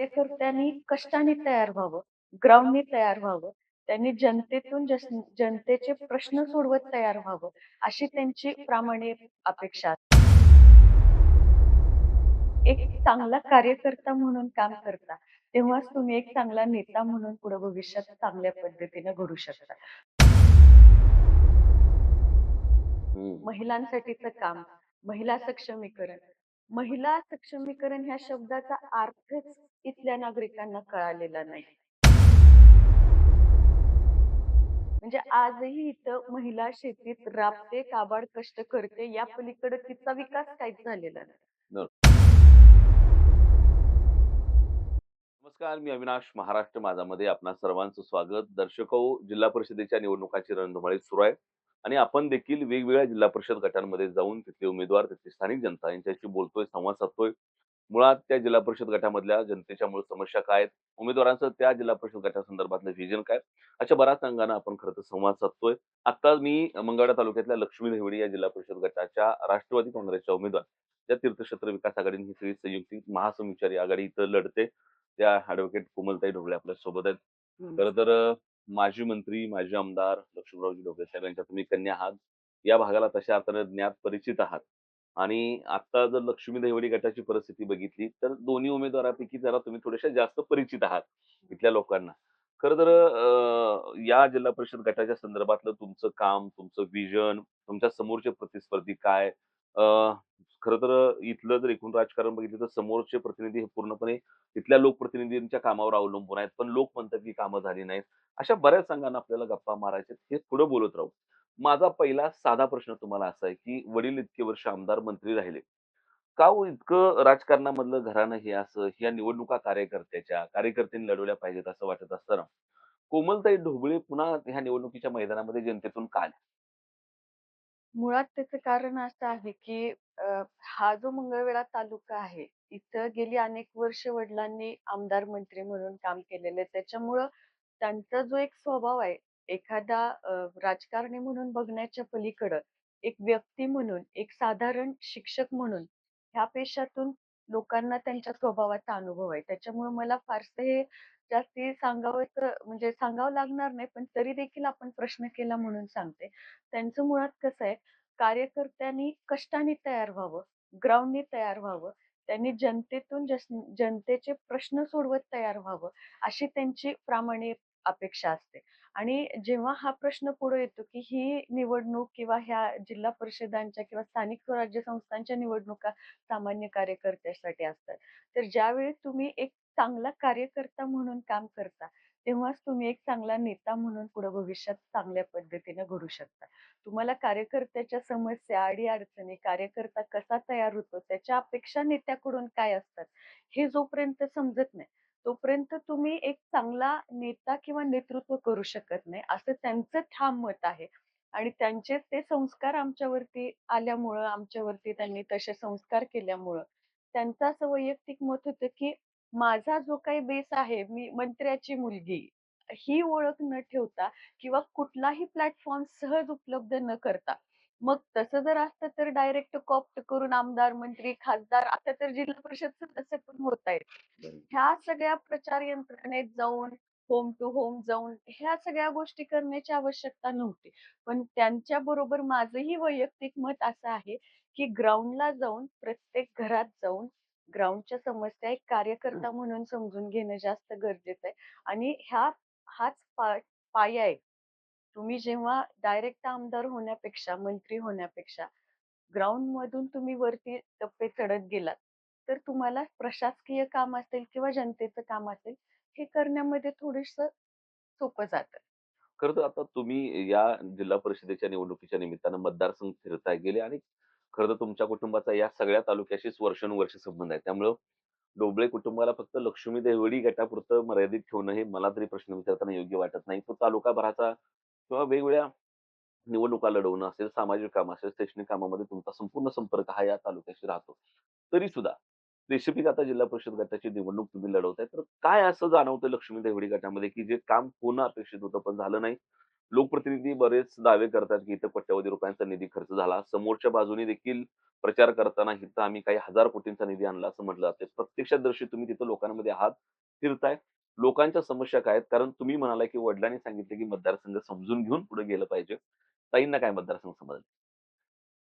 कार्यकर्त्यांनी कष्टाने तयार व्हावं, ग्राउंडनी तयार व्हावं. त्यांनी जनतेतून जनतेचे प्रश्न सोडवत तयार व्हावं, अशी त्यांची प्रामाणिक अपेक्षा असते. एक चांगला कार्यकर्ता म्हणून काम करता, तेव्हाच तुम्ही एक चांगला नेता म्हणून पुढे भविष्यात चांगल्या पद्धतीने घडू शकता. हं. महिलांसाठीचं काम, महिला सक्षमीकरण. महिला सक्षमीकरण ह्या शब्दाचा अर्थच इथल्या नागरिकांना कळालेला नाही. म्हणजे आजही इथं महिला शेतीत राबते, काबाड कष्ट करते, या पलीकडे तिचा विकास काहीच झालेला नाही. बरं. नमस्कार, मी अविनाश. महाराष्ट्र माझामध्ये आपणा सर्वांचं स्वागत. दर्शको, जिल्हा परिषदेच्या निवडणुकांची रणधुमाळी सुरू आहे आणि आपण देखील वेगवेगळ्या जिल्हा परिषद गटांमध्ये जाऊन तिथले उमेदवार, तिथली स्थानिक जनता यांच्याशी बोलतोय, संवाद साधतोय. मुळात त्या जिल्हा परिषद गटामधल्या जनतेच्या मूळ समस्या काय आहेत? उमेदवारांचं त्या जिल्हा परिषद गटासंदर्भातलं व्हिजन काय? अशा बऱ्याच अंगानं आपण खरं तर संवाद साधतोय. आता मी मंगळवेढा तालुक्यातल्या लक्ष्मी देवडी या जिल्हा परिषद गटाच्या राष्ट्रवादी काँग्रेसच्या उमेदवार, त्या तीर्थक्षेत्र विकास आघाडीने ही सगळी संयुक्तिक महासंचारी आघाडी इथं लढते. त्या ॲडव्होकेट कोमलताई ढोबळे आपल्या सोबत आहेत. खरं तर माजी मंत्री, माजी आमदार लक्ष्मणरावजी ढोबळे साहेब यांच्या तुम्ही कन्या आहात. या भागाला तशा अर्थाने ज्ञात परिचित आहात. आणि आता जर लक्ष्मी देवडी गटाची परिस्थिती बघितली, तर दोन्ही उमेदवारांपैकी जरा तुम्ही थोडेसे जास्त परिचित आहात इथल्या लोकांना. खरं तर या जिल्हा परिषद गटाच्या संदर्भातलं तुमचं काम, तुमचं व्हिजन, तुमच्या समोरचे प्रतिस्पर्धी काय? खरं तर इथलं जर एकूण राजकारण बघितलं तर समोरचे प्रतिनिधी हे पूर्णपणे तिथल्या लोकप्रतिनिधींच्या कामावर अवलंबून आहेत. पण लोक म्हणतात की कामं झाली नाहीत. अशा बऱ्याच संघांना आपल्याला गप्पा मारायच्या आहेत. हे पुढे बोलत राहू. माझा पहिला साधा प्रश्न तुम्हाला असा आहे, की वडील इतके वर्ष आमदार, मंत्री राहिले. का हो इतकं राजकारणामधलं घराणं हे असं, ह्या निवडणुका कार्यकर्त्यांनी लढवल्या पाहिजेत असं वाटत असताना, कोमलताई ढोबळे पुन्हा ह्या निवडणुकीच्या मैदानामध्ये जनतेतून का आल्या? मुळात त्याचं कारण असं आहे, की हा जो मंगळवेढा तालुका आहे, इथं गेली अनेक वर्ष वडिलांनी आमदार, मंत्री म्हणून काम केलेलं आहे. त्याच्यामुळं त्यांचा जो एक स्वभाव आहे, एखादा राजकारणी म्हणून बघण्याच्या पलीकडं एक व्यक्ती म्हणून, एक साधारण शिक्षक म्हणून ह्या पेशातून लोकांना त्यांच्या स्वभावाचा अनुभव आहे. त्याच्यामुळं मला फारसं हे जास्ती सांगावंसं म्हणजे सांगावं लागणार नाही, पण तरी देखील आपण प्रश्न केला म्हणून सांगते. त्यांचं मुळात कसं आहे, कार्यकर्त्यांनी कष्टाने तयार व्हावं, ग्राउंडनी तयार व्हावं. त्यांनी जनतेतून जनतेचे प्रश्न सोडवत तयार व्हावं, अशी त्यांची प्रामाणिक अपेक्षा असते. आणि जेव्हा हा प्रश्न पुढे येतो, की ही निवडणूक किंवा ह्या जिल्हा परिषदांच्या किंवा स्थानिक स्वराज्य संस्थांच्या निवडणुका सामान्य कार्यकर्त्यासाठी असतात. तर ज्यावेळी तुम्ही एक चांगला कार्यकर्ता म्हणून काम करता, तेव्हाच तुम्ही एक चांगला नेता म्हणून पुढे भविष्यात चांगल्या पद्धतीने घडू शकता. तुम्हाला कार्यकर्त्याच्या समस्या, अडी-अडचणी, कार्यकर्ता कसा तयार होतो, त्याच्या अपेक्षा नेत्याकडून काय असतात, हे जोपर्यंत समजत नाही, तोपर्यंत तुम्ही एक चांगला नेता किंवा नेतृत्व करू शकत नाही, असं त्यांचं ठाम मत आहे. आणि त्यांचे ते संस्कार आमच्यावरती आल्यामुळं, आमच्यावरती त्यांनी तसे संस्कार केल्यामुळं, त्यांचं असं वैयक्तिक मत होतं, की माझा जो काही बेस आहे, मी मंत्र्याची मुलगी, ही ओळख न ठेवता किंवा कुठलाही प्लॅटफॉर्म सहज उपलब्ध न करता. मग तसं जर असतं तर डायरेक्ट कॉप्ट करून आमदार, मंत्री, खासदार आता तर जिल्हा परिषद सदस्य पण होत आहेत. बरं. ह्या सगळ्या प्रचार यंत्रणेत जाऊन, होम टू होम जाऊन ह्या सगळ्या गोष्टी करण्याची आवश्यकता नव्हती. पण त्यांच्याबरोबर माझंही वैयक्तिक मत असं आहे, की ग्राउंडला जाऊन, प्रत्येक घरात जाऊन ग्राउंडच्या समस्या एक कार्यकर्ता म्हणून समजून घेणं जास्त गरजेचं आहे. आणि हाच पाया आहे. तुम्ही जेव्हा डायरेक्ट आमदार होण्यापेक्षा, मंत्री होण्यापेक्षा ग्राउंडमधून तुम्ही वरती टप्पे चढत गेलात, तर तुम्हाला प्रशासकीय काम असेल किंवा जनतेचं काम असेल, हे करण्यामध्ये थोडंसं सोपं जातं. खरं तर आता तुम्ही या जिल्हा परिषदेच्या निवडणुकीच्या निमित्तानं मतदारसंघ फिरताय. गेले आणि खरं तर तुमच्या कुटुंबाचा या सगळ्या तालुक्याशीच वर्षानुवर्षे संबंध आहे. त्यामुळं ढोबळे कुटुंबाला फक्त लक्ष्मी देवडी गटापुरतं मर्यादित ठेवणं हे मला तरी प्रश्न विचारताना योग्य वाटत नाही. तो तालुकाभराचा किंवा वेगवेगळ्या निवडणुका लढवणं असेल, सामाजिक कामं असेल, शैक्षणिक कामामध्ये तुमचा संपूर्ण संपर्क हा या तालुक्याशी राहतो. तरीसुद्धा स्पेसिफिक आता जिल्हा परिषद गटाची निवडणूक तुम्ही लढवताय, तर काय असं जाणवतं लक्ष्मी देवडी गटामध्ये, की जे काम होणं अपेक्षित होतं पण झालं नाही? लोकप्रतिनिधी बरेच दावे करतात, की इथं कोट्यवधी रुपयांचा निधी खर्च झाला. समोरच्या बाजूने देखील प्रचार करताना इथं आम्ही काही हजार कोटींचा निधी आणला असं म्हटलं जातंय. प्रत्यक्षदर्शी तुम्ही तिथं लोकांमध्ये आहात, फिरताय. लोकांच्या समस्या काय आहेत? कारण तुम्ही म्हणालाय, की वडिलांनी सांगितले, की मतदारसंघ समजून घेऊन पुढे गेलं पाहिजे. ताईंना काय मतदारसंघ समजले?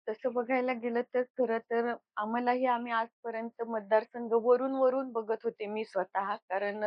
तसं बघायला गेलं तर खरं तर आम्ही आजपर्यंत मतदारसंघ वरून बघत होते मी स्वतः. कारण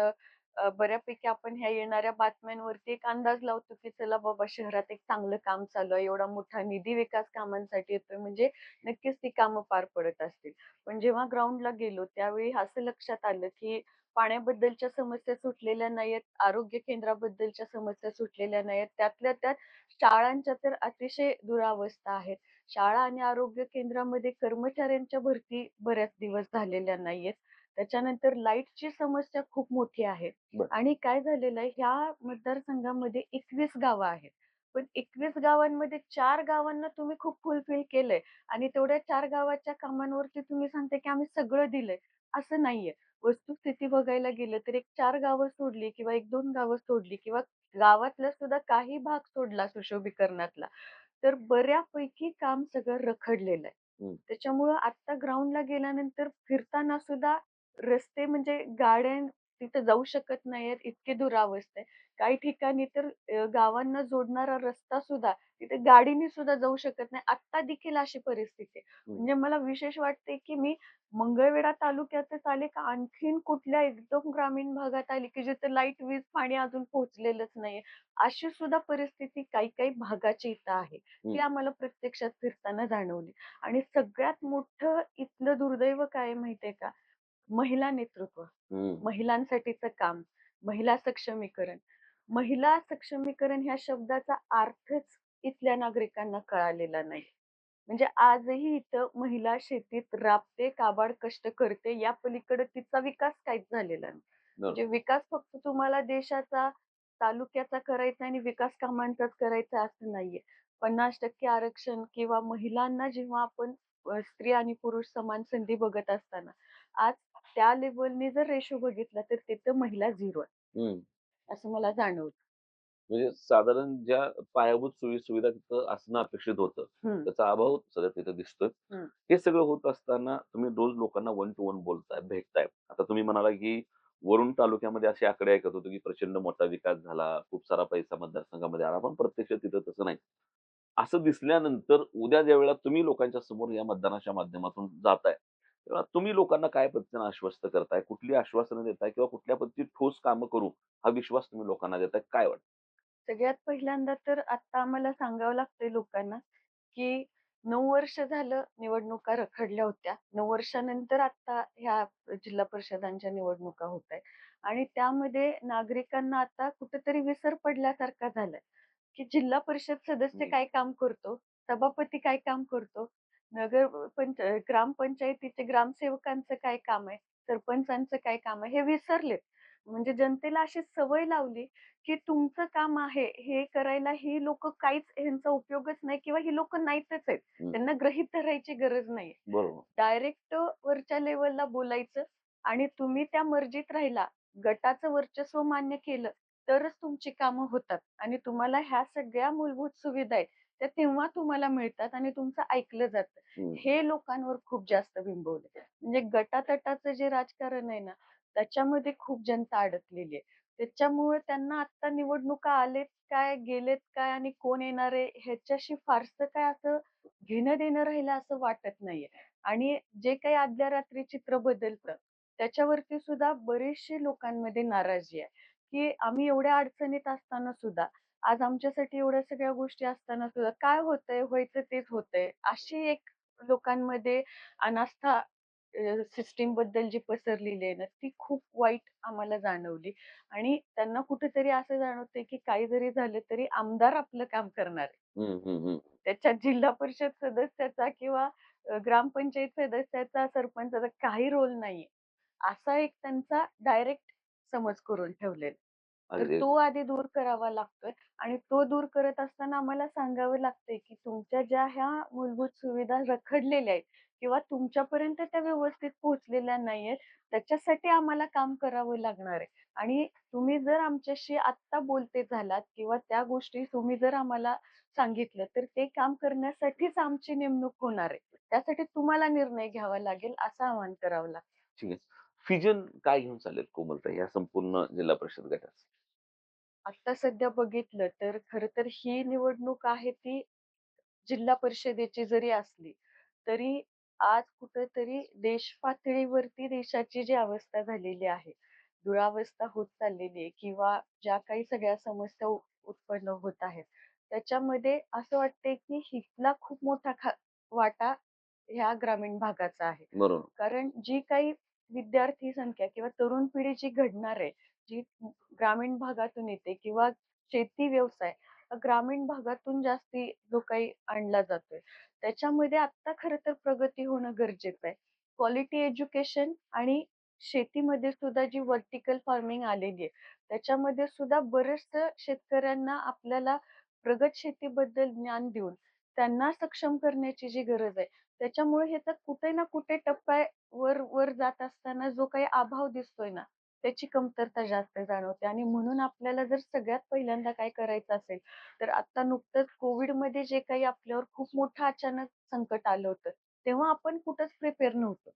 बऱ्यापैकी आपण ह्या येणाऱ्या बातम्यांवरती एक अंदाज लावतो, की चला बाबा शहरात एक चांगलं काम चालू आहे. एवढा मोठा निधी विकास कामांसाठी येतोय म्हणजे नक्कीच ती कामं पार पडत असतील. पण जेव्हा ग्राउंडला गेलो त्यावेळी असं लक्षात आलं, की पाण्याबद्दलच्या समस्या सुटलेल्या नाहीयेत, आरोग्य केंद्राबद्दलच्या समस्या सुटलेल्या नाहीयेत. त्यातल्या त्यात शाळांच्या तर अतिशय दुरावस्था आहेत. शाळा आणि आरोग्य केंद्रामध्ये कर्मचाऱ्यांच्या भरती बऱ्याच दिवस झालेल्या नाहीयेत. त्याच्यानंतर लाईटची समस्या खूप मोठी आहे बरं. आणि काय झालेलं आहे, ह्या मतदारसंघामध्ये 21 गावं आहेत. पण 21 गावांमध्ये 4 गावांना तुम्ही खूप फुलफिल केलंय आणि तेवढ्या 4 गावाच्या कामांवरती तुम्ही सांगताय, की आम्ही सगळं दिलंय, असं नाहीये. वस्तुस्थिती बघायला गेलं तर एक 4 गावं सोडली किंवा 1-2 गावं सोडली किंवा गावातला सुद्धा काही भाग सोडला सुशोभीकरणातला, तर बऱ्यापैकी काम सगळं रखडलेलं आहे. हं. त्याच्यामुळं आत्ता ग्राउंडला गेल्यानंतर फिरताना सुद्धा रस्ते म्हणजे गाड्या तिथं जाऊ शकत नाहीयेत, इतकी दुरावस्था आहे. काही ठिकाणी तर गावांना जोडणारा रस्ता सुद्धा तिथे गाडीने सुद्धा जाऊ शकत नाही. आत्ता देखील अशी परिस्थिती आहे. हं. म्हणजे मला विशेष वाटते, की मी मंगळवेढा तालुक्यातच आले का आणखीन कुठल्या एकदम ग्रामीण भागात आली, की जिथे लाईट, वीज, पाणी अजून पोहोचलेलंच नाहीये. अशी सुद्धा परिस्थिती काही-काही भागाची इथं आहे. ती हं. आम्हाला प्रत्यक्षात फिरताना जाणवली. आणि सगळ्यात मोठं इथलं दुर्दैव काय आहे माहिती का? महिला नेतृत्व, हं. महिलांसाठीचं काम, महिला सक्षमीकरण. महिला सक्षमीकरण ह्या शब्दाचा अर्थच इथल्या नागरिकांना कळालेला नाही. म्हणजे आजही इथं महिला शेतीत राबते, काबाड कष्ट करते. या पलीकडे तिचा विकास काहीच झालेला नाही. बरोबर. म्हणजे विकास फक्त तुम्हाला देशाचा, तालुक्याचा करायचा आणि विकास कामांचाच करायचा असं नाहीये. 50% आरक्षण किंवा महिलांना जेव्हा आपण स्त्री आणि पुरुष समान संधी बघत असताना, आज त्या लेव्हलनी जर रेशो बघितला तर तिथं महिला 0 आहे, हं. असं मला जाणवतं. म्हणजे साधारण ज्या पायाभूत सोयी-सुविधा तिथं असणं अपेक्षित होतं, हं, त्याचा अभाव सगळं तिथं दिसतोय. हं. हे सगळं होत असताना तुम्ही रोज लोकांना वन टू वन बोलताय, भेटताय. आता तुम्ही म्हणाला, की वरुण तालुक्यामध्ये असे आकडे ऐकत होतो, की प्रचंड मोठा विकास झाला, खूप सारा पैसा मतदारसंघामध्ये आला. पण प्रत्यक्ष तिथं तसं नाही. असं दिसल्यानंतर उद्या ज्यावेळेला तुम्ही लोकांच्या समोर या मतदानाच्या माध्यमातून जाताय, तेव्हा तुम्ही लोकांना काय पद्धतीने आश्वस्त करताय? कुठली आश्वासनं देताय किंवा कुठल्या पद्धतीची ठोस कामं करू हा विश्वास तुम्ही लोकांना देताय? काय वाटतं? सगळ्यात पहिल्यांदा तर आता आम्हाला सांगावं लागतंय लोकांना, की 9 वर्ष झालं निवडणुका रखडल्या होत्या. 9 वर्षानंतर आता ह्या जिल्हा परिषदांच्या निवडणुका होतायत आणि त्यामध्ये नागरिकांना आता कुठेतरी विसर पडल्यासारखा झालाय, की जिल्हा परिषद सदस्य हं. काय काम करतो, सभापती काय काम करतो, ग्रामपंचायतीचे ग्रामसेवकांचं काय काम आहे, सरपंचांचं काय काम आहे, हे विसरलेत. म्हणजे जनतेला अशी सवय लावली, की तुमचं काम आहे हे करायला ही लोकं काहीच ह्यांचा उपयोगच नाही किंवा ही लोकं नाहीतच आहेत. हं. त्यांना गृहीत धरायची गरज नाहीये. बरोबर. डायरेक्ट वरच्या लेव्हलला बोलायचं आणि तुम्ही त्या मर्जीत राहिला, गटाचं वर्चस्व मान्य केलं, तरच तुमची कामं होतात आणि तुम्हाला ह्या सगळ्या मूलभूत सुविधा आहेत, त्या तेव्हा तुम्हाला मिळतात आणि तुमचं ऐकलं जातं. हं. हे लोकांवर खूप जास्त बिंबवलंय. म्हणजे गटातटाचं जे राजकारण आहे ना, त्याच्यामध्ये खूप जनता अडकलेली आहे. त्याच्यामुळे त्यांना आत्ता निवडणुका आलेत काय, गेलेत काय आणि कोण येणार आहे ह्याच्याशी फारसं काय असं घेणं-देणं राहिलं असं वाटत नाहीये. आणि जे काही आदल्या रात्री चित्र बदलतं, त्याच्यावरती सुद्धा बरेचशे लोकांमध्ये नाराजी आहे, की आम्ही एवढ्या अडचणीत असताना सुद्धा, आज आमच्यासाठी एवढ्या सगळ्या गोष्टी असताना सुद्धा काय होतंय, व्हायचं तेच होतंय. अशी एक लोकांमध्ये अनास्था सिस्टमबद्दल जी पसरलेली आहे ना, ती खूप वाईट आम्हाला जाणवली आणि त्यांना कुठेतरी असं जाणवतंय, की काही जरी झालं तरी आमदार आपलं काम करणार आहे. हं, हं, हं. त्याच्यात जिल्हा परिषद सदस्याचा किंवा ग्रामपंचायत सदस्याचा, सरपंचाचा काही रोल नाहीये. असा एक त्यांचा डायरेक्ट समज करून ठेवलेला. तर अगदी, तो अगदी. आधी दूर करावा लागतोय आणि तो दूर करत असताना आम्हाला सांगावं लागतंय, की तुमच्या ज्या ह्या मूलभूत सुविधा रखडलेल्या आहेत, किंवा तुमच्यापर्यंत त्या व्यवस्थित पोहोचलेल्या नाहीयेत. त्याच्यासाठी आम्हाला काम करावं लागणार आहे. आणि तुम्ही जर आमच्याशी आत्ता बोलते झालात किंवा त्या गोष्टी तुम्ही जर आम्हाला सांगितलं, तर ते काम करण्यासाठीच आमची नेमणूक होणार आहे. त्यासाठी तुम्हाला निर्णय घ्यावा लागेल, असं आवाहन करावं लागतं. ठीक आहे. व्हिजन काय घेऊन चाललेत कोमलताई या संपूर्ण जिल्हा परिषद गटाचं? आता सध्या बघितलं तर खरं तर ही निवडणूक आहे ती जिल्हा परिषदेची जरी असली, तरी आज कुठेतरी देश पातळीवरती देशाची जी अवस्था झालेली आहे, दुरावस्था होत चाललेली आहे किंवा ज्या काही सगळ्या समस्या उत्पन्न होत आहेत, त्याच्यामध्ये असं वाटतंय की हितला खूप मोठा वाटा ह्या ग्रामीण भागाचा आहे. बरोबर. कारण जी काही विद्यार्थी संख्या किंवा तरुण पिढी जी घडणार आहे, जी ग्रामीण भागातून येते किंवा शेती व्यवसाय हा ग्रामीण भागातून जास्ती जो काही आणला जातोय. त्याच्यामध्ये आत्ता खरं तर प्रगती होणं गरजेचं आहे. क्वालिटी एज्युकेशन आणि शेतीमध्ये सुद्धा जी व्हर्टिकल फार्मिंग आलेली आहे, त्याच्यामध्ये सुद्धा बरेचसं शेतकऱ्यांना आपल्याला प्रगत शेतीबद्दल ज्ञान देऊन त्यांना सक्षम करण्याची जी गरज आहे. त्याच्यामुळे ह्याचा कुठे ना कुठे टप्पा वर जात असताना जो काही अभाव दिसतोय ना, त्याची कमतरता जास्त जाणवते आणि म्हणून आपल्याला जर सगळ्यात पहिल्यांदा काय करायचं असेल, तर आता नुकतंच कोविडमध्ये जे काही आपल्यावर खूप मोठं अचानक संकट आलं होतं, तेव्हा आपण कुठंच प्रिपेअर नव्हतो.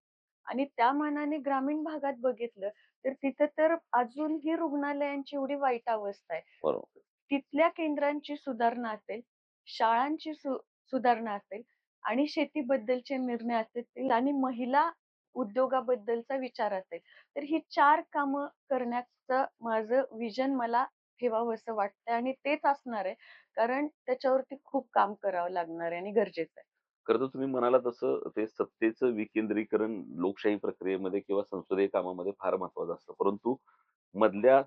आणि त्या मानाने ग्रामीण भागात बघितलं, तर तिथं तर अजूनही रुग्णालयांची एवढी वाईट अवस्था आहे. बरोबर. तिथल्या केंद्रांची सुधारणा असेल, शाळांची सुधारणा असेल आणि शेतीबद्दलचे निर्णय असतील आणि महिला उद्योगाबद्दलचा विचार असेल, तर ही 4 कामं करण्याचं माझं व्हिजन मला ठेवावसं वाटतंय आणि तेच असणार आहे. कारण त्याच्यावरती खूप काम करावं लागणार आहे आणि गरजेचं आहे. खरं तर तुम्ही म्हणालात तसं ते सत्तेचं विकेंद्रीकरण लोकशाही प्रक्रियेमध्ये किंवा संसदीय कामामध्ये फार महत्वाचं असतं. परंतु मधल्या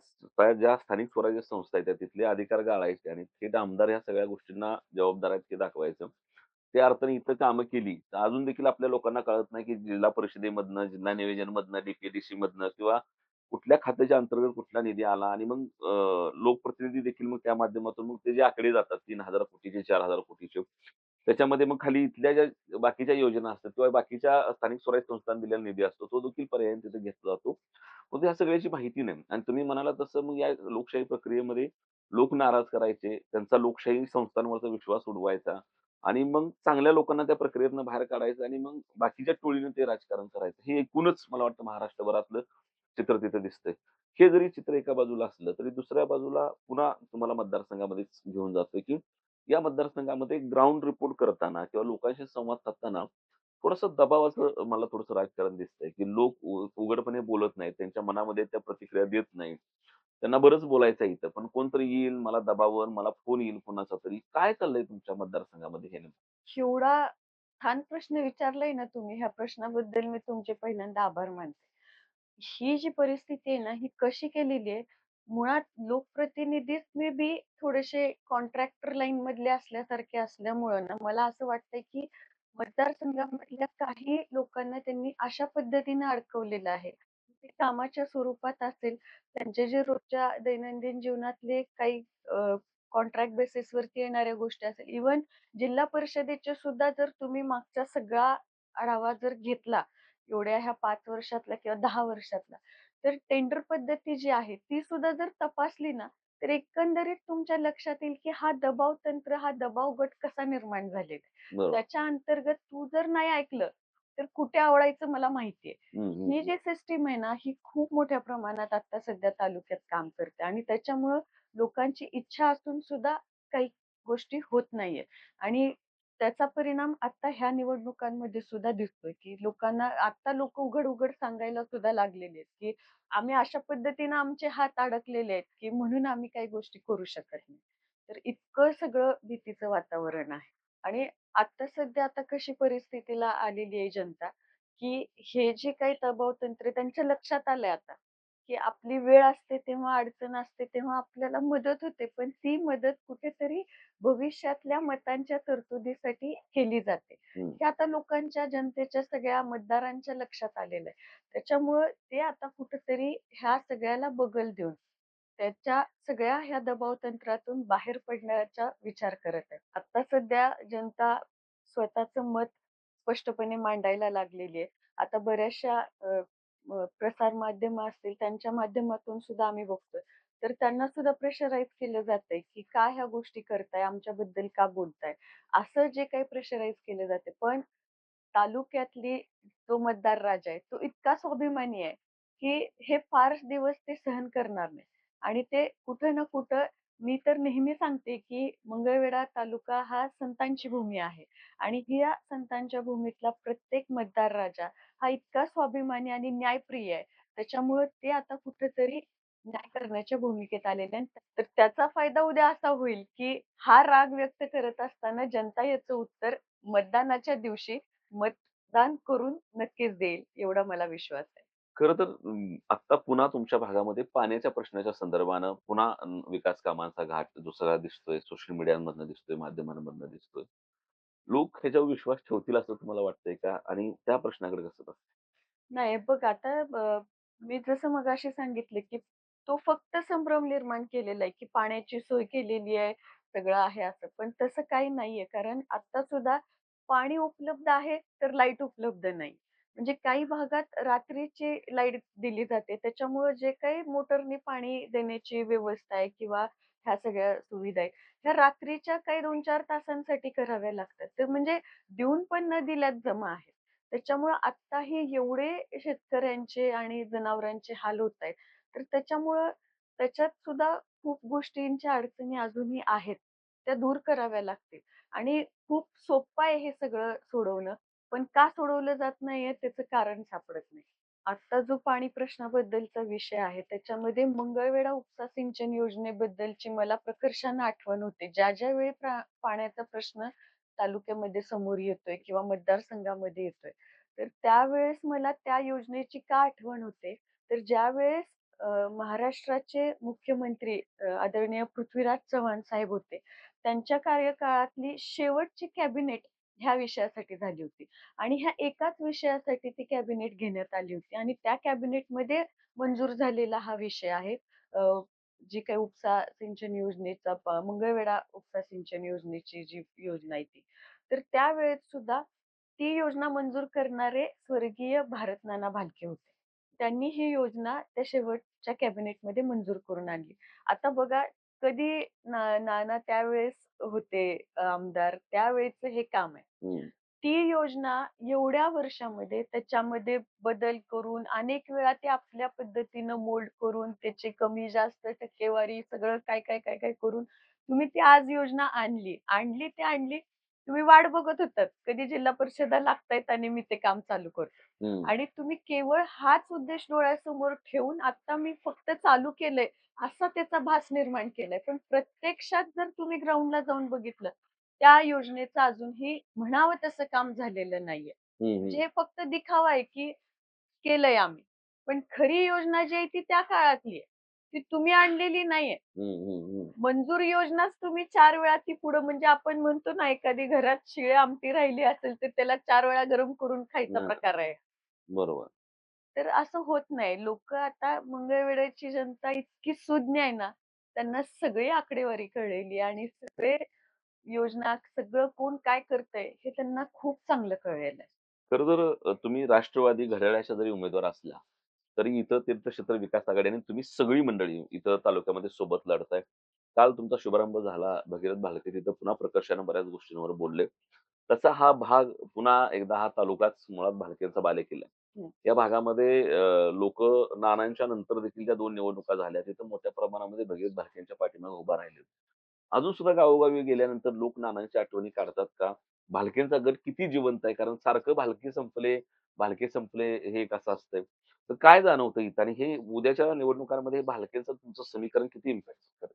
ज्या स्थानिक स्वराज्य संस्था आहेत, तिथले अधिकार गाळायचे आणि थेट आमदार ह्या सगळ्या गोष्टींना जबाबदार आहेत हे दाखवायचं. त्या अर्थाने इथं कामं केली, तर अजून देखील आपल्या लोकांना कळत नाही, की जिल्हा परिषदेमधनं, जिल्हा नियोजनमधनं, डी मधनं किंवा कुठल्या खात्याच्या अंतर्गत कुठला निधी आला आणि मग लोकप्रतिनिधी देखील मग त्या माध्यमातून मग ते जे आकडे जातात 3,000 कोटीचे, 4,000 कोटीचे, त्याच्यामध्ये मग खाली इथल्या ज्या बाकीच्या योजना असतात किंवा बाकीच्या स्थानिक स्वराज्य संस्थांनी दिलेला निधी असतो, तो देखील पर्यायी तिथे घेतला जातो. मग या सगळ्याची माहिती नाही आणि तुम्ही म्हणालात तसं मग या लोकशाही प्रक्रियेमध्ये लोक नाराज करायचे, त्यांचा लोकशाही संस्थांवरचा विश्वास उडवायचा आणि मग चांगल्या लोकांना त्या प्रक्रियेतनं बाहेर काढायचं आणि मग बाकीच्या टोळीनं ते राजकारण करायचं. हे एकूणच मला वाटतं महाराष्ट्रभरातलं चित्र तिथं दिसतंय. हे जरी चित्र एका बाजूला असलं, तरी दुसऱ्या बाजूला पुन्हा तुम्हाला मतदारसंघामध्येच घेऊन जातोय, की या मतदारसंघामध्ये ग्राउंड रिपोर्ट करताना किंवा लोकांशी संवाद साधताना थोडंसं दबावाचं मला थोडंसं राजकारण दिसतंय, की लोक उघडपणे बोलत नाहीत. त्यांच्या मनामध्ये त्या प्रतिक्रिया देत नाहीत. त्यांना बरंच बोलायचं आहे इथं, पण कोणतरी येईल, मला दबावेल, मला फोन येईल कुणाचा तरी. काय चाललंय तुमच्या मतदारसंघामध्ये हे नेमकं? एवढा छान प्रश्न विचारलाय ना तुम्ही, ह्या प्रश्नाबद्दल मी तुमचे पहिल्यांदा आभार मानते. ही जी परिस्थिती आहे ना, ही कशी केलेली आहे, मुळात लोकप्रतिनिधीच मे बी थोडेसे कॉन्ट्रॅक्टर लाईन मधले असल्यासारखे असल्यामुळं ना, मला असं वाटतंय की मतदारसंघामधल्या काही लोकांना त्यांनी अशा पद्धतीने अडकवलेलं आहे. ते कामाच्या स्वरूपात असेल, त्यांचे जे रोजच्या दैनंदिन जीवनातले काही कॉन्ट्रॅक्ट बेसिसवरती येणाऱ्या गोष्टी असेल, इव्हन जिल्हा परिषदेचे सुद्धा जर तुम्ही मागचा सगळा आढावा जर घेतला, एवढ्या ह्या 5 वर्षातला किंवा 10 वर्षातला, तर टेंडर पद्धती जी आहे, ती सुद्धा जर तपासली ना, तर एकंदरीत तुमच्या लक्षात येईल, की हा दबाव तंत्र, हा दबाव गट कसा निर्माण झालेला आहे. बरोबर. त्याच्या अंतर्गत तू जर नाही ऐकलं, तर कुठे आवळायचं मला माहिती आहे. हं, हं, ही हं. जी सिस्टम आहे ना, ही खूप मोठ्या प्रमाणात आता सध्या तालुक्यात काम करते आणि त्याच्यामुळं लोकांची इच्छा असून सुद्धा काही गोष्टी होत नाहीयेत आणि त्याचा परिणाम आता ह्या निवडणुकांमध्ये सुद्धा दिसतोय, की लोकांना आता लोकं उघड-उघड सांगायला सुद्धा लागलेले आहेत, की आम्ही अशा पद्धतीनं आमचे हात अडकलेले आहेत, की म्हणून आम्ही काही गोष्टी करू शकत नाही. तर इतकं सगळं भीतीचं वातावरण आहे. आणि आता सध्या आता कशी परिस्थितीला आलेली आहे जनता, की हे जे काही दबाव तंत्र आहे त्यांच्या लक्षात आलंय आता, की आपली वेळ असते तेव्हा अडचण असते तेव्हा आपल्याला मदत होते. पण ती मदत कुठेतरी भविष्यातल्या मतांच्या तरतुदीसाठी केली जाते. हं. हे आता लोकांच्या, जनतेच्या, सगळ्या मतदारांच्या लक्षात आलेलं आहे. त्याच्यामुळं ते आता कुठेतरी ह्या सगळ्याला बगल देऊन, त्याच्या सगळ्या ह्या दबाव तंत्रातून बाहेर पडण्याचा विचार करत आहेत. आता सध्या जनता स्वतःचं मत स्पष्टपणे मांडायला लागलेली आहे. आता बऱ्याचशा प्रसार माध्यमं असतील त्यांच्या माध्यमातून सुद्धा आम्ही बघतोय. तर त्यांना सुद्धा प्रेशराईज केलं जातंय, की "का ह्या गोष्टी करताय? आमच्याबद्दल का बोलताय?" असं जे काही प्रेशराईज केलं जाते. पण तालुक्यातली जो मतदार राजा आहे, तो इतका स्वाभिमानी आहे, की हे फार दिवस ते सहन करणार नाही. आणि ते कुठं ना कुठं मी तर नेहमी सांगते, की मंगळवेढा तालुका हा संतांची भूमी आहे आणि या संतांच्या भूमीतला प्रत्येक मतदार राजा हा इतका स्वाभिमानी आणि न्यायप्रिय आहे. त्याच्यामुळं ते आता कुठेतरी न्याय करण्याच्या भूमिकेत आलेले आहेत. तर त्याचा फायदा उद्या असा होईल, की हा राग व्यक्त करत असताना जनता याचं उत्तर मतदानाच्या दिवशी मतदान करून नक्कीच देईल, एवढा मला विश्वास आहे. खरं तर आत्ता पुन्हा तुमच्या भागामध्ये पाण्याच्या प्रश्नाच्या संदर्भानं पुन्हा विकास कामांचा घाट जो सगळा दिसतोय, सोशल मीडियामधनं दिसतोय, माध्यमांमधनं दिसतोय. लोक ह्याच्यावर विश्वास ठेवतील असं तुम्हाला वाटतंय का? आणि त्या प्रश्नाकडे कसं बघताय? नाही बघ आता मी जसं मगाशी सांगितलं, की तो फक्त संभ्रम निर्माण केलेला आहे, की पाण्याची सोय केलेली आहे, सगळं आहे असं. पण तसं काही नाहीये. कारण आता सुद्धा पाणी उपलब्ध आहे, तर लाईट उपलब्ध नाही. म्हणजे काही भागात रात्रीची लाईट दिली जाते. त्याच्यामुळं जे काही मोटरनी पाणी देण्याची व्यवस्था आहे किंवा ह्या सगळ्या सुविधा आहेत, ह्या रात्रीच्या काही 2-4 तासांसाठी कराव्या लागतात. तर म्हणजे देऊन पण न दिल्यात जमा आहेत. त्याच्यामुळं आत्ताही एवढे शेतकऱ्यांचे आणि जनावरांचे हाल होत आहेत. तर त्याच्यामुळं त्याच्यात सुद्धा खूप गोष्टींच्या अडचणी अजूनही आहेत. त्या दूर कराव्या लागतील आणि खूप सोप्पं आहे हे सगळं सोडवणं. पण का सोडवलं जात नाहीये त्याचं कारण सापडत नाही. आत्ता जो पाणी प्रश्नाबद्दलचा विषय आहे, त्याच्यामध्ये मंगळवेढा उपसा सिंचन योजनेबद्दलची मला प्रकर्षानं आठवण होते. ज्या वेळी पाण्याचा प्रश्न तालुक्यामध्ये समोर येतोय किंवा मतदारसंघामध्ये येतोय, तर त्यावेळेस मला त्या योजनेची का आठवण होते, तर ज्यावेळेस महाराष्ट्राचे मुख्यमंत्री आदरणीय पृथ्वीराज चव्हाण साहेब होते. त्यांच्या कार्यकाळातली शेवटची कॅबिनेट ह्या विषयासाठी झाली होती आणि ह्या एकाच विषयासाठी ती कॅबिनेट घेण्यात आली होती आणि त्या कॅबिनेटमध्ये मंजूर झालेला हा विषय आहे. जी काही उपसा सिंचन योजनेचा मंगळवेढा उपसा सिंचन योजनेची जी योजना आहे ती. तर त्यावेळेस सुद्धा ती योजना मंजूर करणारे स्वर्गीय भारतनाना भालके होते. त्यांनी ही योजना त्या शेवटच्या कॅबिनेटमध्ये मंजूर करून आणली. आता बघा कधी नाना त्यावेळेस होते आमदार, त्यावेळेचं हे काम आहे. हं. ती योजना एवढ्या वर्षामध्ये त्याच्यामध्ये बदल करून अनेक वेळा ते आपल्या पद्धतीनं मोल्ड करून त्याची कमी जास्त टक्केवारी सगळं काय करून तुम्ही ती आज योजना आणली. आणली ती आणली. तुम्ही वाट बघत होतात. कधी जिल्हा परिषदा लागतायत आणि मी ते काम चालू करतो. हं. आणि तुम्ही केवळ हाच उद्देश डोळ्यासमोर ठेवून आता मी फक्त चालू केलंय, असा त्याचा भास निर्माण केलाय. पण प्रत्यक्षात जर तुम्ही ग्राउंडला जाऊन बघितलं, त्या योजनेचं अजूनही म्हणावं तसं काम झालेलं नाहीये. हं, हं. म्हणजे हे फक्त दिखावा आहे, की केलंय आम्ही. पण खरी योजना जी आहे ती त्या काळातली आहे. ती तुम्ही आणलेली नाहीये. हं, हं, हं. मंजूर योजनाच तुम्ही 4 वेळा ती पुढं म्हणजे आपण म्हणतो ना, एखादी घरात शिळी आमटी राहिली असेल, तर त्याला 4 वेळा गरम करून खायचा हां. प्रकार आहे. बरोबर. तर असं होत नाही. लोकं आता मंगळवेढ्याची जनता इतकी सुज्ञ आहे ना, त्यांना सगळी आकडेवारी कळलेली आहे आणि सगळे योजना, सगळं कोण काय करतंय हे त्यांना खूप चांगलं कळलेलं आहे. खरं तर तुम्ही राष्ट्रवादी घड्याळाच्या जरी उमेदवार असला, तरी इथं तीर्थक्षेत्र विकास आघाडी आणि तुम्ही सगळी मंडळी इथं तालुक्यामध्ये सोबत लढताय. काल तुमचा शुभारंभ झाला. भगीरथ भालके तिथं पुन्हा प्रकर्षानं बऱ्याच गोष्टींवर बोलले. तसा हा भाग पुन्हा एकदा हा तालुकाच मुळात भालकेंचा बालेकिल्ला आहे. हं. या भागामध्ये नानांच्या नंतर देखील ज्या 2 निवडणुका झाल्या, तिथं मोठ्या प्रमाणामध्ये भगीरथ भालकेंच्या पाठीमागे उभा राहिले. अजून सुद्धा गावोगावी गेल्यानंतर लोक नानांच्या आठवणी काढतात का? भालकेंचा गड किती जिवंत आहे? कारण सारखं भालके संपले हे एक असं असतंय. तर काय जाणवतं इथं? आणि हे उद्याच्या निवडणुकांमध्ये भालकेंचं तुमचं समीकरण किती इम्पॅक्ट करेल?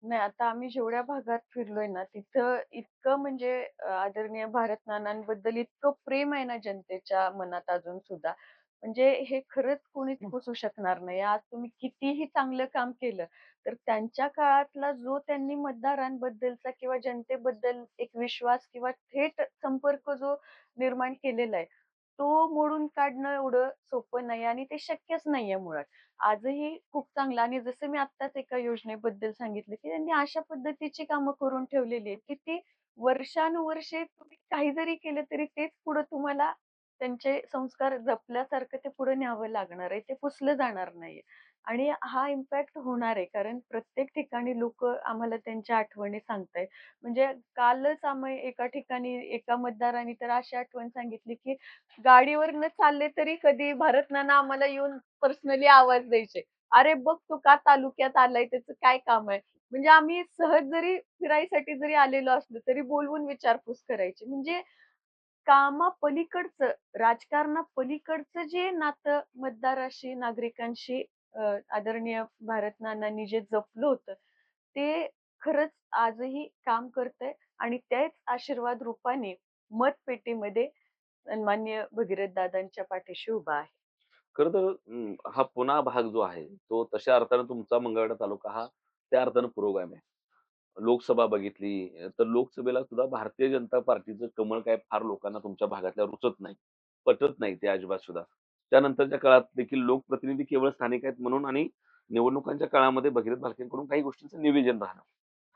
नाही, आता आम्ही जेवढ्या भागात फिरलोय ना, तिथं इतकं म्हणजे आदरणीय भारत नानांबद्दल इतकं प्रेम आहे ना जनतेच्या मनात अजून सुद्धा. म्हणजे हे खरंच कोणीच पुसू शकणार नाही. आज तुम्ही कितीही चांगलं काम केलं, तर त्यांच्या काळातला जो त्यांनी मतदारांबद्दलचा किंवा जनतेबद्दल एक विश्वास किंवा थेट संपर्क जो निर्माण केलेला आहे, तो मोडून काढणं एवढं सोपं नाही आणि ते शक्यच नाहीये मुळात. आजही खूप चांगलं आणि जसं मी आत्ताच एका योजनेबद्दल सांगितलं, की त्यांनी अशा पद्धतीची कामं करून ठेवलेली आहेत, की ती वर्षानुवर्षे तुम्ही काही जरी केलं तरी तेच पुढे तुम्हाला त्यांचे संस्कार जपल्यासारखं ते पुढे न्यावं लागणार आहे. ते पुसलं जाणार नाहीये. आणि हा इम्पॅक्ट होणार आहे. कारण प्रत्येक ठिकाणी लोकं आम्हाला त्यांच्या आठवणी सांगतायत. म्हणजे कालच आम्ही एका ठिकाणी एका मतदाराने तर अशी आठवण सांगितली, की गाडीवरनं चालले तरी कधी भारत नाना आम्हाला येऊन पर्सनली आवाज द्यायचे. "अरे बघ तो का तालुक्यात आलाय, त्याचं काय काम आहे?" म्हणजे आम्ही सहज जरी फिरायसाठी जरी आलेलो असलो, तरी बोलवून विचारपूस करायची. म्हणजे कामापलीकडचं, राजकारणापलीकडचं जे नातं मतदाराशी, नागरिकांशी आदरणीय भारत नानांनी जे जपलं होतं, ते खरंच आजही काम करतंय आणि त्याच आशीर्वाद रूपाने मतपेटीमध्ये सन्माननीय भगीरथ दादांच्या पाठीशी उभा आहे. खरं तर हा पुणा भाग जो आहे, तो तशा अर्थाने तुमचा मंगळवेढा तालुका हा त्या अर्थाने पुरोगामी आहे. लोकसभा बघितली, तर लोकसभेला सुद्धा भारतीय जनता पार्टीचं कमळ काय फार लोकांना तुमच्या भागातल्या रुचत नाही. पटत नाही ते अजिबात सुद्धा. त्यानंतरच्या काळात देखील लोकप्रतिनिधी केवळ स्थानिक आहेत म्हणून आणि निवडणुकांच्या काळामध्ये भगीरथ भालकेंकडून काही गोष्टींचं निवेदन राहणं.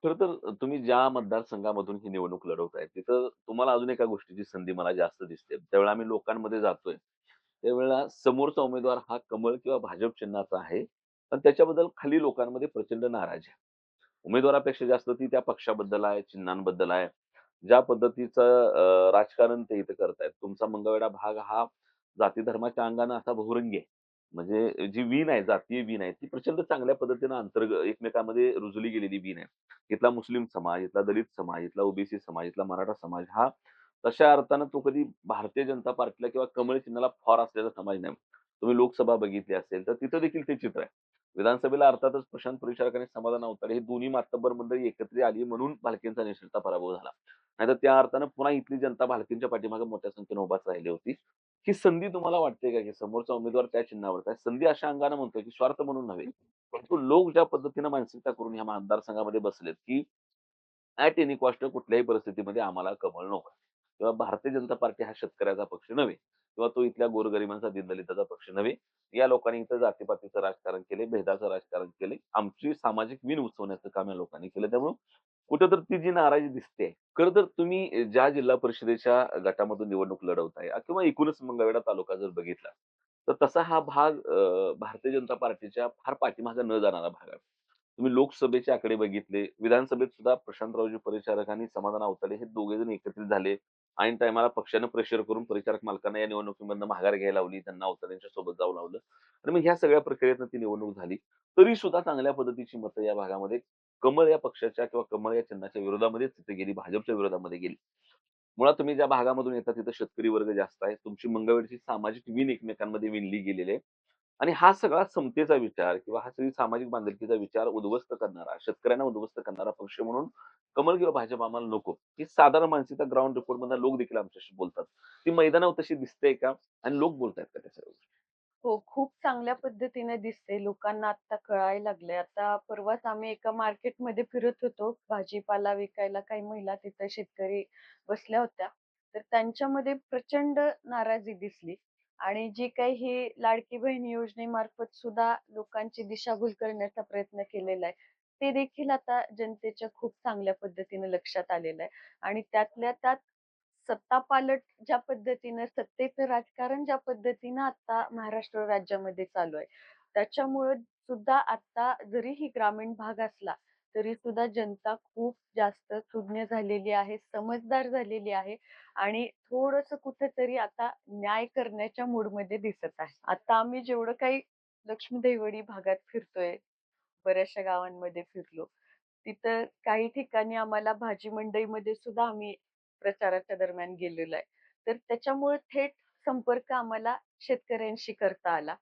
खरं तर तुम्ही ज्या मतदारसंघामधून ही निवडणूक लढवताय, तिथं तुम्हाला अजून एका गोष्टीची संधी मला जास्त दिसते. त्यावेळेला आम्ही लोकांमध्ये जातोय, त्यावेळेला समोरचा उमेदवार हा कमळ किंवा भाजप चिन्हाचा आहे. पण त्याच्याबद्दल खाली लोकांमध्ये प्रचंड नाराजी आहे. उमेदवारापेक्षा जास्त ती त्या पक्षाबद्दल आहे, चिन्हांबद्दल आहे. ज्या पद्धतीचं राजकारण ते इथे करतायत. तुमचा मंगळवेढा भाग हा जाती-धर्माच्या अंगानं असा बहुरंगी आहे. म्हणजे जी वीण आहे, जातीय वीण आहे, ती प्रचंड चांगल्या पद्धतीनं एकमेकांमध्ये रुजली गेलेली वीण आहे. इथला मुस्लिम समाज, इथला दलित समाज, इथला ओबीसी समाज, इथला मराठा समाज हा तशा अर्थानं तो कधी भारतीय जनता पार्टीला किंवा कमळ चिन्हाला फॉर असलेला समाज नाही. तुम्ही लोकसभा बघितली असेल, तर तिथं देखील ते चित्र आहे. विधानसभेला अर्थातच प्रशांत परिचारक आणि समाधान अवताडे हे दोन्ही मातब्बर मंडळी एकत्रित आली म्हणून भालकेंचा निश्चितचा पराभव झाला. नाहीतर त्या अर्थानं पुन्हा इथली जनता भालकेंच्या पाठीमागे मोठ्या संख्येने उभाच राहिली होती. ही संधी तुम्हाला वाटते का, की समोरचा उमेदवार त्या चिन्हावरचा आहे? संधी अशा अंगानं म्हणतोय, की स्वार्थ म्हणून नव्हे. परंतु लोक ज्या पद्धतीनं मानसिकता करून ह्या मतदारसंघामध्ये बसलेत, की ॲट एनी कॉस्ट कुठल्याही परिस्थितीमध्ये आम्हाला कमळ नकोय किंवा भारतीय जनता पार्टी हा शेतकऱ्याचा पक्ष नव्हे किंवा तो इथल्या गोरगरिबांचा, दीनदलिताचा पक्ष नव्हे. या लोकांनी इथं जातीपातीचं राजकारण केले, भेदाचं राजकारण केले. आमची सामाजिक वीण उचवण्याचं काम या लोकांनी केलं. त्यामुळं कुठेतरी ती जी नाराजी दिसते. खरं तर तुम्ही ज्या जिल्हा परिषदेच्या गटामधून निवडणूक लढवताय किंवा एकूणच मंगळवेढा तालुका जर बघितला, तर तसा हा भाग भारतीय जनता पार्टीच्या फार पाठीमागे न जाणारा भाग आहे. तुम्ही लोकसभेचे आकडे बघितले, विधानसभेत सुद्धा प्रशांतरावजी परिचारक आणि समाधान अवताडे हे दोघेजण एकत्रित झाले. ऐन टाईमाला पक्षानं प्रेशर करून परिचारक मालकांना या निवडणुकीमधनं माघार घ्यायला लावली. त्यांना अवताडेंच्या सोबत जाऊ लावलं आणि मग ह्या सगळ्या प्रक्रियेतनं ती निवडणूक झाली. तरी सुद्धा चांगल्या पद्धतीची मतं या भागामध्ये कमळ या पक्षाच्या किंवा कमळ या चिन्हाच्या विरोधामध्येच तिथे गेली, भाजपच्या विरोधामध्ये गेली. मुळात तुम्ही ज्या भागामधून येता तिथं शेतकरी वर्ग जास्त आहे. तुमची मंगळवेढची सामाजिक वीण एकमेकांमध्ये विणली गेलेली आहे. आणि हा सगळा समतेचा विचार किंवा हा सगळी सामाजिक बांधिलकीचा विचार उद्ध्वस्त करणारा, शेतकऱ्यांना उद्ध्वस्त करणारा पक्ष म्हणून कमळ किंवा भाजप आम्हाला नको. ही साधारण मानसिकता ग्राउंड रिपोर्टमधनं लोक देखील आमच्याशी बोलतात. ती मैदानावर तशी दिसते का? आणि लोक बोलतायत का त्या सगळ्या गोष्टी? हो, खूप चांगल्या पद्धतीने दिसते. लोकांना आता कळायला लागलंय. आता परवाच आम्ही एका मार्केटमध्ये फिरत होतो. भाजीपाला विकायला काही महिला तिथं शेतकरी बसल्या होत्या. तर त्यांच्यामध्ये प्रचंड नाराजी दिसली आणि जी काही ही लाडकी बहीण योजनेमार्फत सुद्धा लोकांची दिशाभूल करण्याचा प्रयत्न केलेला आहे. ते देखील आता जनतेच्या खूप चांगल्या पद्धतीने लक्षात आलेलं आहे आणि त्यातल्या त्यात सत्तापालट ज्या पद्धतीनं सत्तेचं राजकारण ज्या पद्धतीनं आता महाराष्ट्र राज्यामध्ये चालू आहे. त्याच्यामुळं सुद्धा आता जरी ही ग्रामीण भाग असला, तरी सुद्धा जनता खूप जास्त सुज्ञ झालेली आहे, समजदार झालेली आहे आणि थोडंसं कुठेतरी आता न्याय करण्याच्या मूडमध्ये दिसत आहे. आता आम्ही जेवढं काही लक्ष्मी देवडी भागात फिरतोय, बऱ्याचशा गावांमध्ये फिरलो. तिथं काही ठिकाणी आम्हाला भाजी मंडईमध्ये सुद्धा आम्ही प्रचाराच्या दरम्यान गेलेलो आहे. तर त्याच्यामुळे थेट संपर्क आम्हाला शेतकऱ्यांशी करता आला.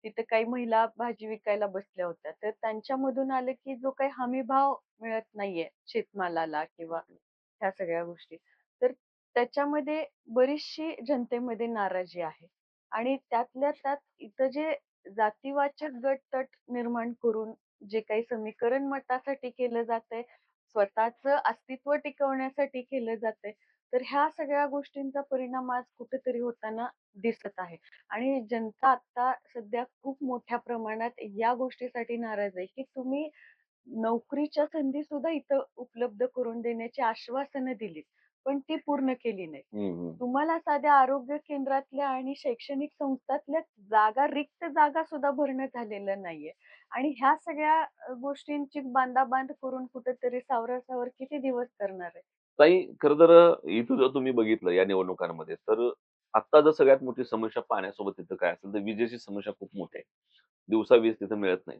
तिथं काही महिला भाजी विकायला बसल्या होत्या. तर त्यांच्यामधून आलं, की जो काही हमीभाव मिळत नाहीये शेतमालाला किंवा ह्या सगळ्या गोष्टी. तर त्याच्यामध्ये बरीचशी जनतेमध्ये नाराजी आहे. आणि त्यातल्या त्यात इथं जे जातीवाचक गट-तट निर्माण करून जे काही समीकरण मतासाठी केलं जातंय, स्वतःचं अस्तित्व टिकवण्यासाठी केलं जातंय. तर ह्या सगळ्या गोष्टींचा परिणाम आज कुठेतरी होताना दिसत आहे. आणि जनता आता सध्या खूप मोठ्या प्रमाणात या गोष्टीसाठी नाराज आहे, की तुम्ही नोकरीच्या संधीसुद्धा इथं उपलब्ध करून देण्याची आश्वासनं दिलीत, पण ती पूर्ण केली नाहीत. हं, हं. तुम्हाला साध्या आरोग्य केंद्रातल्या आणि शैक्षणिक संस्थातल्या रिक्त जागा सुद्धा भरणं झालेलं नाहीये. आणि ह्या सगळ्या गोष्टींची बांधाबांध करून कुठेतरी सावरासावर किती दिवस करणार आहे? ताई खरं तर इथं जर तुम्ही बघितलं या निवडणुकांमध्ये, तर आत्ता जर सगळ्यात मोठी समस्या पाण्यासोबत तिथं काय असेल, तर विजेची समस्या खूप मोठी आहे. दिवसा वीज तिथं मिळत नाही.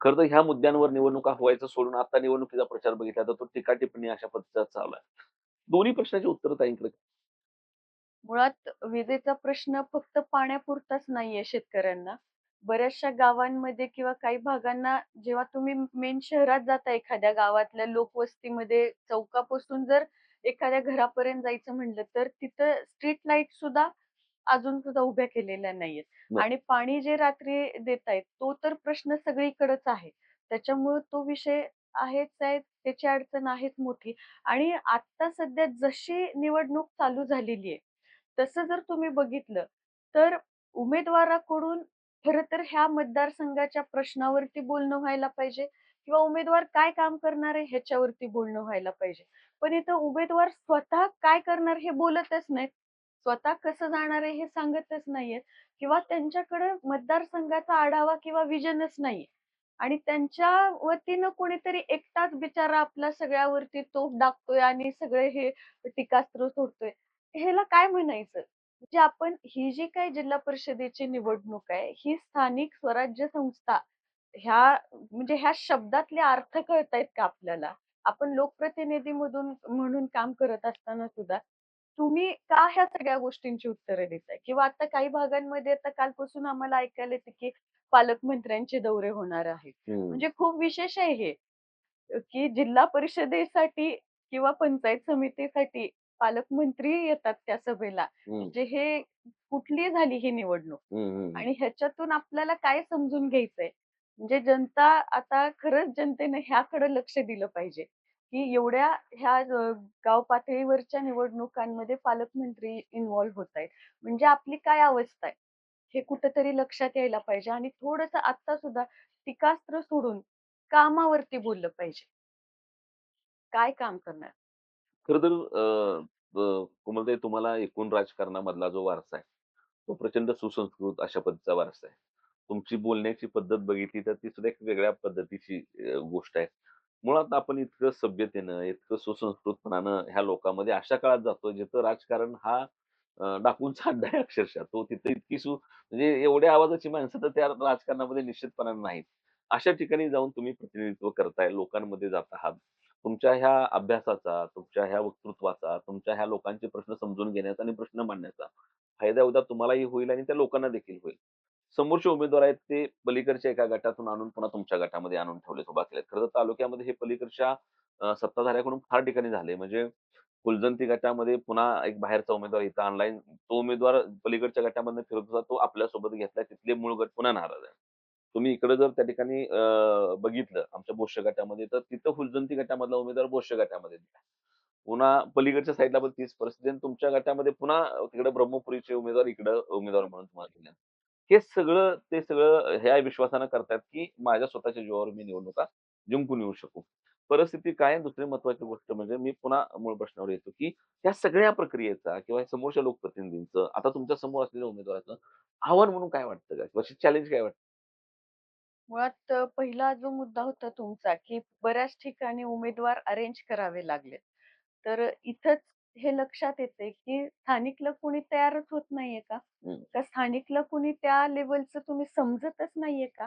खरं तर ह्या मुद्द्यांवर निवडणुका व्हायचं सोडून आता निवडणुकीचा प्रचार बघितला तर तो टीका-टिप्पणी अशा पद्धतीचा चालू आहे. दोन्ही प्रश्नाची उत्तरं ताईंकडे मुळात विजेचा प्रश्न फक्त पाण्यापुरताच नाहीये शेतकऱ्यांना. बऱ्याचशा गावांमध्ये किंवा काही भागांना जेव्हा तुम्ही मेन शहरात जाता एखाद्या गावातल्या लोकवस्तीमध्ये चौकापासून जर एखाद्या घरापर्यंत जायचं म्हटलं, तर तिथं स्ट्रीट लाईट सुद्धा अजून सुद्धा उभ्या केलेल्या नाहीयेत. बरं. आणि पाणी जे रात्री देतायत, तो तर प्रश्न सगळीकडेच आहे. त्याच्यामुळे तो विषय आहेच आहे, त्याची अडचण आहेच मोठी. आणि आता सध्या जशी निवडणूक चालू झालेली आहे, तसं जर तुम्ही बघितलं, तर उमेदवाराकडून खरं तर ह्या मतदारसंघाच्या प्रश्नावरती बोलणं व्हायला पाहिजे किंवा उमेदवार काय काम करणार आहे ह्याच्यावरती बोलणं व्हायला पाहिजे. पण इथं उमेदवार स्वतः काय करणार हे बोलतच नाहीत. स्वतः कसं जाणार आहे हे सांगतच नाहीयेत किंवा त्यांच्याकडे मतदारसंघाचा आढावा किंवा व्हिजनच नाहीये. आणि त्यांच्या वतीनं कोणीतरी एकटाच बिचारा आपल्या सगळ्यावरती तोफ डागतोय आणि सगळे हे टीकास्त्र सोडतोय. ह्याला काय म्हणायचं? म्हणजे आपण ही जी काही जिल्हा परिषदेची निवडणूक आहे, ही स्थानिक स्वराज्य संस्था ह्या म्हणजे ह्या शब्दातले अर्थ कळतायत का आपल्याला? आपण लोकप्रतिनिधीमधून म्हणून काम करत असताना सुद्धा तुम्ही का ह्या सगळ्या गोष्टींची उत्तरं देताय? किंवा आता काही भागांमध्ये आता कालपासून आम्हाला ऐकायला येतं, की पालकमंत्र्यांचे दौरे होणार आहेत. हं, म्हणजे खूप विशेष आहे हे, की जिल्हा परिषदेसाठी किंवा पंचायत समितीसाठी पालकमंत्री येतात त्या सभेला. हं, म्हणजे हे कुठली झाली ही निवडणूक? हं, हं, हं. आणि ह्याच्यातून आपल्याला काय समजून घ्यायचंय? म्हणजे जनता आता खरंच जनतेने ह्याकडे लक्ष दिलं पाहिजे, की एवढ्या ह्या गाव पातळीवरच्या निवडणुकांमध्ये पालकमंत्री इन्व्हॉल्व होतायत. म्हणजे आपली काय अवस्था आहे? हे कुठेतरी लक्षात यायला पाहिजे आणि थोडंसं आत्ता सुद्धा टीकास्त्र सोडून कामावरती बोललं पाहिजे. काय काम करणार? खरं तर कोमलताई तुम्हाला एकूण राजकारणामधला जो वारसा आहे, तो प्रचंड सुसंस्कृत अशा पद्धतीचा वारसा आहे. तुमची बोलण्याची पद्धत बघितली तर ती सुद्धा एक वेगळ्या पद्धतीची गोष्ट आहे. मुळात आपण इतकं सभ्यतेनं, इतकं सुसंस्कृतपणानं ह्या लोकांमध्ये अशा काळात जातो जिथं राजकारण हा डाकूंचा अड्डा आहे अक्षरशः. तो तिथे इतकी म्हणजे एवढ्या आवाजाची माणसं तर त्या राजकारणामध्ये निश्चितपणाने नाहीत. अशा ठिकाणी जाऊन तुम्ही प्रतिनिधित्व करताय, लोकांमध्ये जात आहात. तुमच्या ह्या अभ्यासाचा, तुमच्या ह्या वक्तृत्वाचा, तुमच्या ह्या लोकांचे प्रश्न समजून घेण्याचा आणि प्रश्न मांडण्याचा फायदा उद्या तुम्हालाही होईल आणि त्या लोकांना देखील होईल. समोरचे उमेदवार आहेत ते पलीकडच्या एका गटातून आणून पुन्हा तुमच्या गटामध्ये आणून ठेवलेत, उभा केलेत. खरं तर तालुक्यामध्ये हे पलीकडच्या सत्ताधाऱ्याकडून फार ठिकाणी झाले. म्हणजे फुलजंती गटामध्ये पुन्हा एक बाहेरचा उमेदवार इथं आणलाय. तो उमेदवार पलीकडच्या गटामधनं फिरत होता, तो आपल्यासोबत घेतलाय. तिथले मूळ गट पुन्हा नाराज आहे. तुम्ही इकडे जर त्या ठिकाणी बघितलं आमच्या बोश्य गटामध्ये, तर तिथं फुलजंती गटामधला उमेदवार बोश्य गटामध्ये दिला. पुन्हा पलीकडच्या साइडला पण तीच परिस्थिती आणि तुमच्या गटामध्ये पुन्हा तिकडे ब्रह्मपुरीचे उमेदवार इकडं उमेदवार म्हणून तुम्हाला दिले. हे सगळं ते सगळं ह्या विश्वासानं करतायत, की माझ्या स्वतःच्या जीवावर मी निवडणुका जिंकून येऊ शकू. परिस्थिती काय आहे? दुसरी महत्त्वाची गोष्ट म्हणजे मी पुन्हा मूळ प्रश्नावर येतो, की या सगळ्या प्रक्रियेचा किंवा समोरच्या लोकप्रतिनिधींचं, आता तुमच्या समोर असलेल्या उमेदवाराचं आव्हान म्हणून काय वाटतं का? किंवा चॅलेंज काय वाटतं? मुळात पहिला जो मुद्दा होता तुमचा, की बऱ्याच ठिकाणी उमेदवार अरेंज करावे लागलेत. तर इथंच हे लक्षात येतंय, की स्थानिकला कोणी तयारच होत नाहीये का? हं, का स्थानिकला कोणी त्या लेव्हलचं तुम्ही समजतच नाहीये का?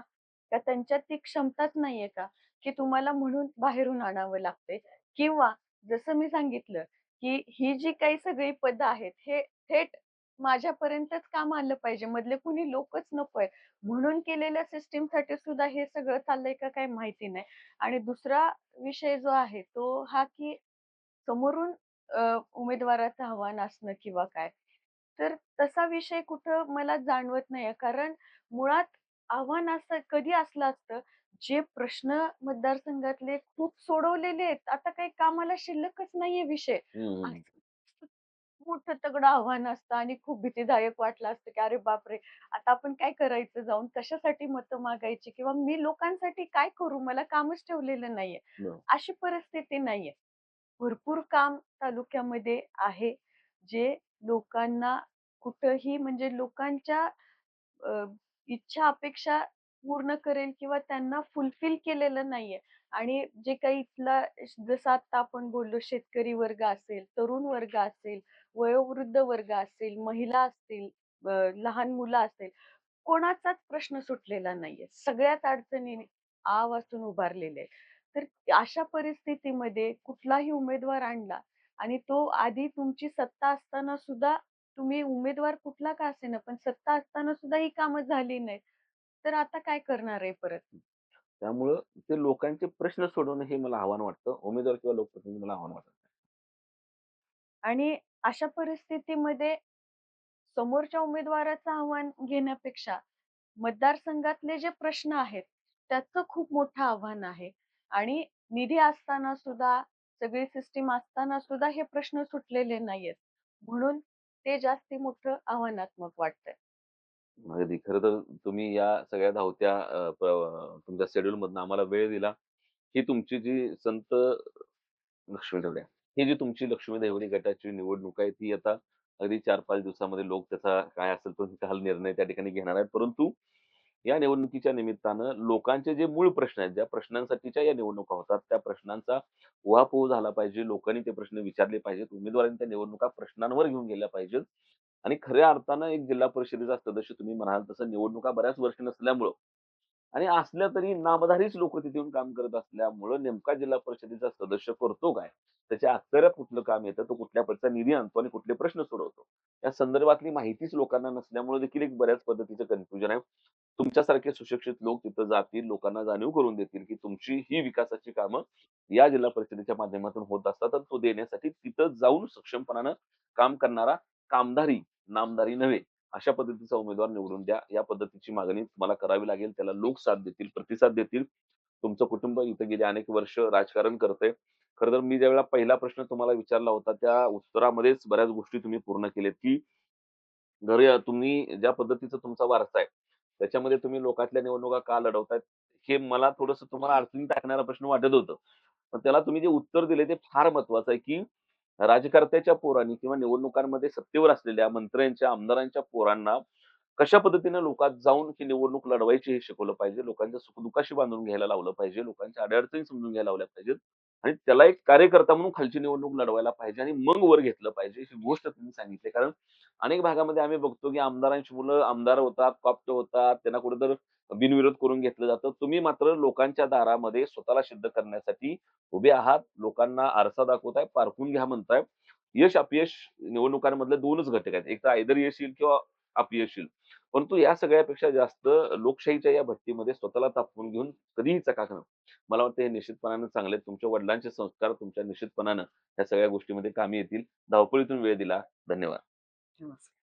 का त्यांच्यात ती क्षमताच नाहीये का? की तुम्हाला म्हणून बाहेरून आणावं लागतंय? किंवा जसं मी सांगितलं, की ही जी काही सगळी पदं आहेत, हे थेट माझ्यापर्यंतच काम आलं पाहिजे. मधले कुणी लोकच नकोय. म्हणून केलेल्या सिस्टमसाठी सुद्धा हे सगळं चाललंय का काही माहिती नाही. आणि दुसरा विषय जो आहे तो हा, की समोरून उमेदवाराचं आव्हान असणं किंवा काय. तर तसा विषय कुठं मला जाणवत नाहीये. कारण मुळात आव्हान असं कधी असलं असतं, जे प्रश्न मतदारसंघातले खूप सोडवलेले आहेत. आता काही कामाला शिल्लकच नाहीये विषय. हं, हं. असं मोठं तगडं आव्हान असतं आणि खूप भीतीदायक वाटलं असतं, की अरे बापरे! आता आपण काय करायचं जाऊन? कशासाठी मतं मागायची? किंवा मी लोकांसाठी काय करू? मला कामच ठेवलेलं नाहीये. बरोबर. अशी परिस्थिती नाहीये. भरपूर काम तालुक्यामध्ये आहे, जे लोकांना कुठंही म्हणजे लोकांच्या अ, इच्छा, अपेक्षा पूर्ण करेल किंवा त्यांना फुलफिल केलेलं नाहीये. आणि जे काही इथला जसं आता आपण बोललो शेतकरी वर्ग असेल, तरुण वर्ग असेल, वयोवृद्ध वर्ग असेल, महिला असतील, लहान मुलं असेल, कोणाचाच प्रश्न सुटलेला नाहीये. सगळ्याच अडचणी आ वाचून उभारलेले आहेत. तर अशा परिस्थितीमध्ये कुठलाही उमेदवार आणला आणि तो आधी तुमची सत्ता असताना सुद्धा तुम्ही उमेदवार कुठला का असेना, पण सत्ता असताना सुद्धा ही कामं झाली नाहीत. तर आता काय करणार आहे परत? त्यामुळं ते लोकांचे प्रश्न सोडवणं हे मला आव्हान वाटतं. उमेदवार किंवा लोकप्रतिनिधी मला आव्हान वाटत नाही. आणि अशा परिस्थितीमध्ये समोरच्या उमेदवाराचं आव्हान घेण्यापेक्षा मतदारसंघातले जे प्रश्न आहेत, त्याचं खूप मोठं आव्हान आहे. आणि निधी असताना सुद्धा, सगळी सिस्टीम असताना सुद्धा हे प्रश्न सुटलेले नाहीयेत. म्हणून ते जास्ती मोठं आव्हानात्मक वाटतंय. अगदी. खरं तर तुम्ही या सगळ्या धावत्या तुमच्या शेड्यूलमधनं आम्हाला वेळ दिला. ही तुमची जी संत लक्ष्मी देवड्या, ही जी तुमची लक्ष्मी देवडी गटाची निवडणूक आहे, ती आता अगदी 4-5 दिवसामध्ये लोक त्याचा काय असेल तो निकाल निर्णय त्या ठिकाणी घेणार आहेत. परंतु या निवडणुकीच्या निमित्तानं लोकांचे जे मूळ प्रश्न आहेत, ज्या प्रश्नांसाठीच्या या निवडणुका होतात, त्या प्रश्नांचा उहापोह झाला पाहिजे. लोकांनी ते प्रश्न विचारले पाहिजेत. उमेदवारांनी त्या निवडणुका प्रश्नांवर घेऊन गेल्या पाहिजेत. आणि खऱ्या अर्थानं एक जिल्हा परिषदेचा सदस्य तुम्ही म्हणाल तसं निवडणुका बऱ्याच वर्षी नसल्यामुळं आणि असल्या तरी नामधारीच लोकं तिथे येऊन काम करत असल्यामुळं नेमका जिल्हा परिषदेचा सदस्य करतो काय? त्याच्या अखत्यारीत कुठलं काम येतं, तो कुठल्या परीचा निधी आणतो आणि कुठले प्रश्न सोडवतो. या संदर्भातली माहितीच लोकांना नसल्यामुळे देखील एक बऱ्याच पद्धतीचं कन्फ्युजन आहे. तुमच्यासारखे सुशिक्षित लोक तिथं जातील, लोकांना जाणीव करून देतील, की तुमची ही विकासाची कामं या जिल्हा परिषदेच्या माध्यमातून होत असतात आणि तो देण्यासाठी तिथं जाऊन सक्षमपणानं काम करणारा कामधारी, नामधारी नव्हे, अशा पद्धतीचा उमेदवार निवडून द्या. या पद्धतीची मागणी तुम्हाला करावी लागेल. त्याला लोक साथ देतील, प्रतिसाद देतील. तुमचं कुटुंब इथे गेली अनेक वर्ष राजकारण करतंय. खरं तर मी ज्यावेळेला पहिला प्रश्न तुम्हाला विचारला होता, त्या उत्तरामध्येच बऱ्याच गोष्टी तुम्ही पूर्ण केल्यात, की घरी तुम्ही ज्या पद्धतीचा तुमचा वारसा आहे, त्याच्यामध्ये तुम्ही लोकातल्या निवडणुका का लढवतायत? हे मला थोडंसं तुम्हाला अडचणीत टाकणारा प्रश्न वाटत होतं. पण त्याला तुम्ही जे उत्तर दिले ते फार महत्वाचं आहे, की राजकारत्याच्या पोरांनी किंवा निवडणुकांमध्ये सत्तेवर असलेल्या मंत्र्यांच्या, आमदारांच्या पोरांना कशा पद्धतीने लोकात जाऊन ही निवडणूक लढवायची हे शिकवलं पाहिजे. लोकांच्या सुख बांधून घ्यायला लावलं पाहिजे. लोकांच्या अडी समजून घ्यायला लावल्या पाहिजेत. आणि त्याला एक कार्यकर्ता म्हणून खालची निवडणूक लढवायला पाहिजे आणि मग वर घेतलं पाहिजे. ही गोष्ट तुम्ही सांगितली. कारण अनेक भागामध्ये आम्ही बघतो, की आमदारांची मुलं आमदार होतात, प्राप्त होतात. त्यांना कुठेतरी बिनविरोध करून घेतलं जातं. तुम्ही मात्र लोकांच्या दारामध्ये स्वतःला सिद्ध करण्यासाठी उभे आहात. लोकांना आरसा दाखवताय, पारखून घ्या म्हणताय. यश, अपयश निवडणुकांमधले 2च घटक आहेत. एक तर आयदर यश येईल किंवा अपयश येईल. परंतु या सगळ्यापेक्षा जास्त लोकशाहीच्या या भट्टीमध्ये स्वतःला तापवून घेऊन कधीही चकाकणं, मला वाटतं हे निश्चितपणाने चांगले आहेत. तुमच्या वडिलांचे संस्कार तुमच्या निश्चितपणानं या सगळ्या गोष्टीमध्ये कामी येतील. धावपळीतून वेळ दिला. धन्यवाद. नमस्कार.